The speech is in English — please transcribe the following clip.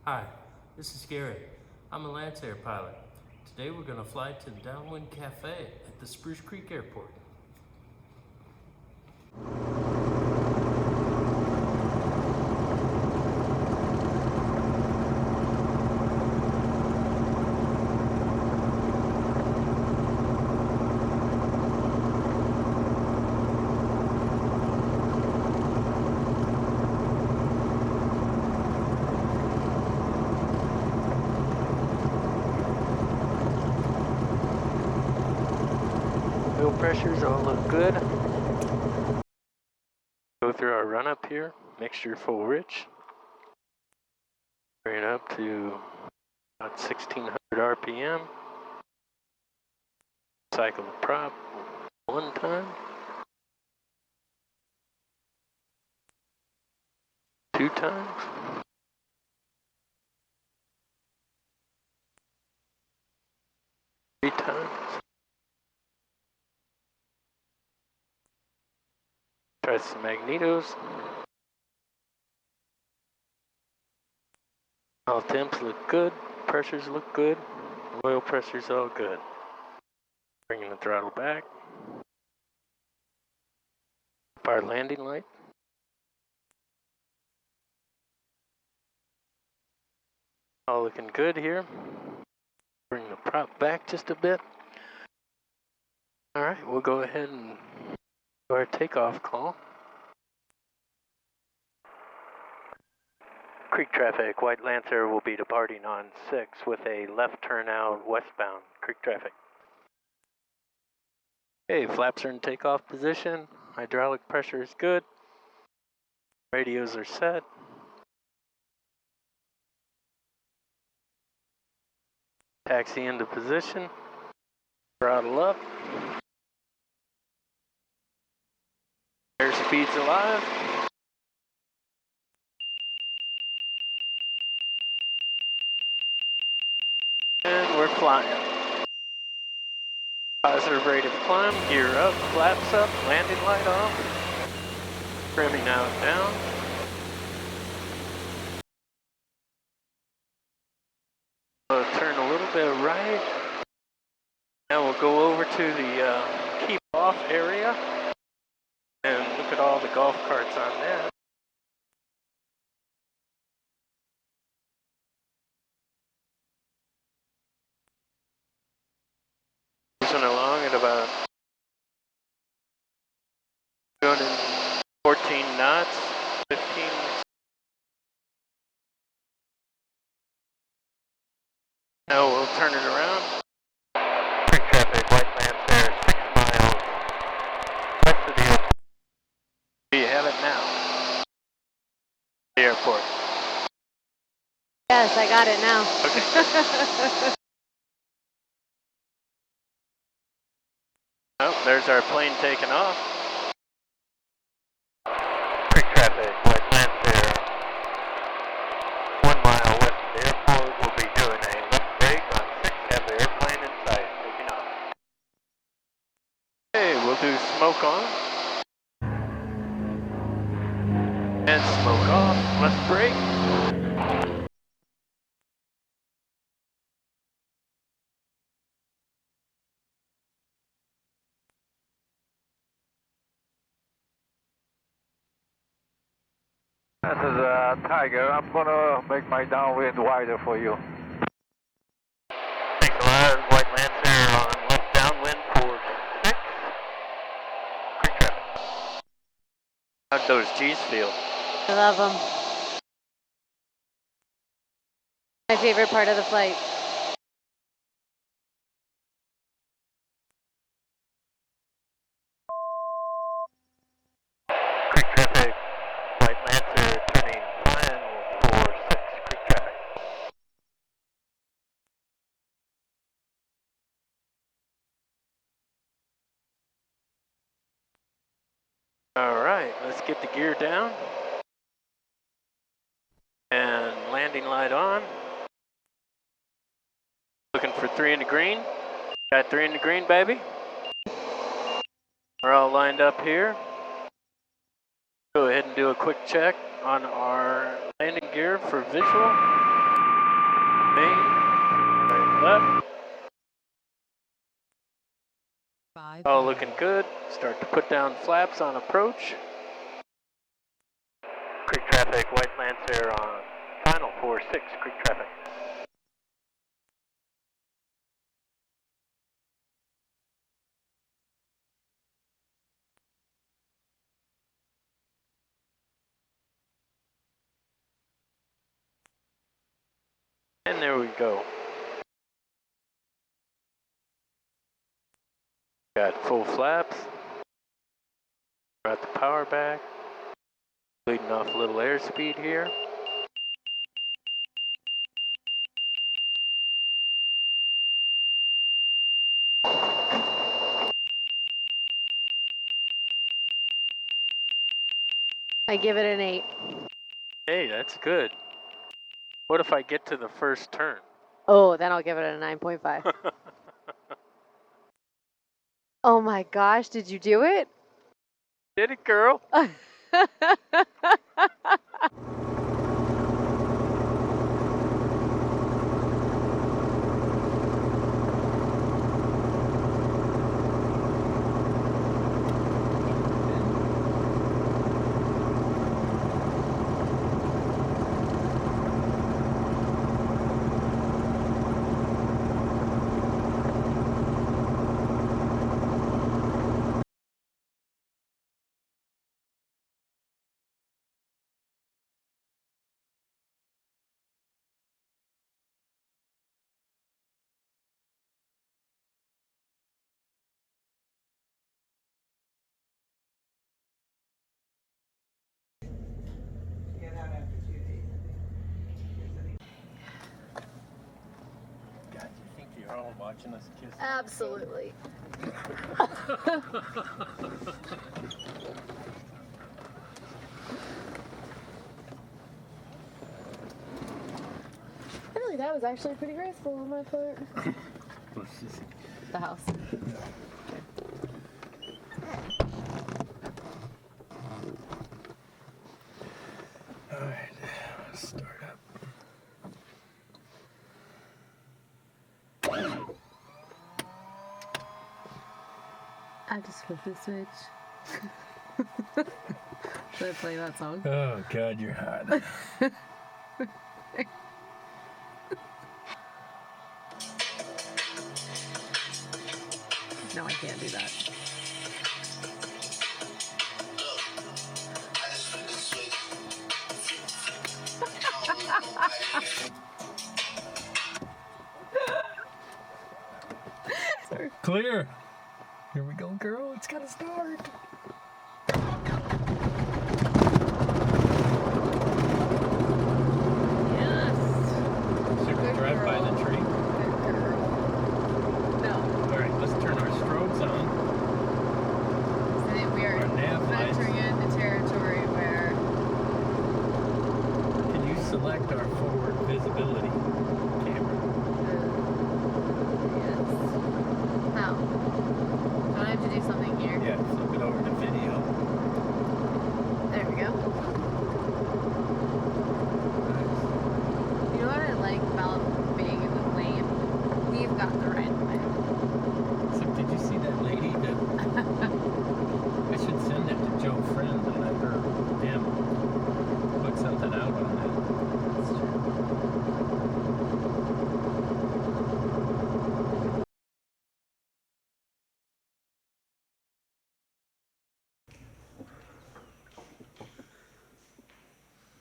Hi, this is Gary. I'm a Lancair pilot. Today we're going to fly to the Downwind Cafe at the Spruce Creek Airport. Wheel pressures all look good. Go through our run up here, mixture full rich. Bring it up to about 1600 RPM. Cycle the prop one time. 2 times. 3 times. Try some magnetos. All temps look good, pressures look good, oil pressure's all good. Bringing the throttle back. Up our landing light. All looking good here. Bring the prop back just a bit. All right, we'll go ahead and do our takeoff call. Creek traffic, White Lancer will be departing on 6 with a left turn out westbound. Creek traffic. Okay, flaps are in takeoff position. Hydraulic pressure is good. Radios are set. Taxi into position. Throttle up. Airspeed's alive. And we're flying. Positive rate of climb, gear up, flaps up, landing light off. Trimming out down. We'll turn a little bit right. Now we'll go over to the keep off area and look at all the golf carts on there. Cruising along at about 214 knots, 15. Now we'll turn it around. Creek traffic, White Lancer, 6 miles west of the airport. You have it now. The airport. Yes, I got it now. Okay. Oh, there's our plane taking off. Creek traffic, White Lancer, 1 mile west of the airport. We'll be doing a left break on 6, have the airplane in sight, taking off. Okay, we'll do smoke on. And smoke off, left brake. This is Tiger. I'm gonna make my downwind wider for you. Thanks a lot, White Lancer on left downwind for 6. Creek traffic. How'd those G's feel? I love them. My favorite part of the flight. Creek traffic, White Lancer turning final for 6, creek traffic. All right, let's get the gear down. And landing light on. Looking for 3 in the green. Got 3 in the green, baby. We're all lined up here. Go ahead and do a quick check on our landing gear for visual. main, right left. All looking good. Start to put down flaps on approach. Creek traffic, white Lancair on final 4-6, creek traffic. And there we go. Got full flaps. Got the power back. Bleeding off a little airspeed here. I give it an 8. Hey, that's good. What if I get to the first turn? Oh, then I'll give it a 9.5. Oh my gosh, did you do it? Did it, girl? God, you think you're all watching us kiss? Absolutely. I feel like that was actually pretty graceful on my part. The house. Alright, let's start up. I just flipped the switch. Should I play that song? Oh God, you're hot. No, I can't do that. Sorry. Clear. Here we go, girl. It's gotta start. Yes. Should we Good drive by girl. the tree? Good girl. No. All right, let's turn our strobes on. I think we are Our nav lights. venturing into territory where Can you select our forward visibility?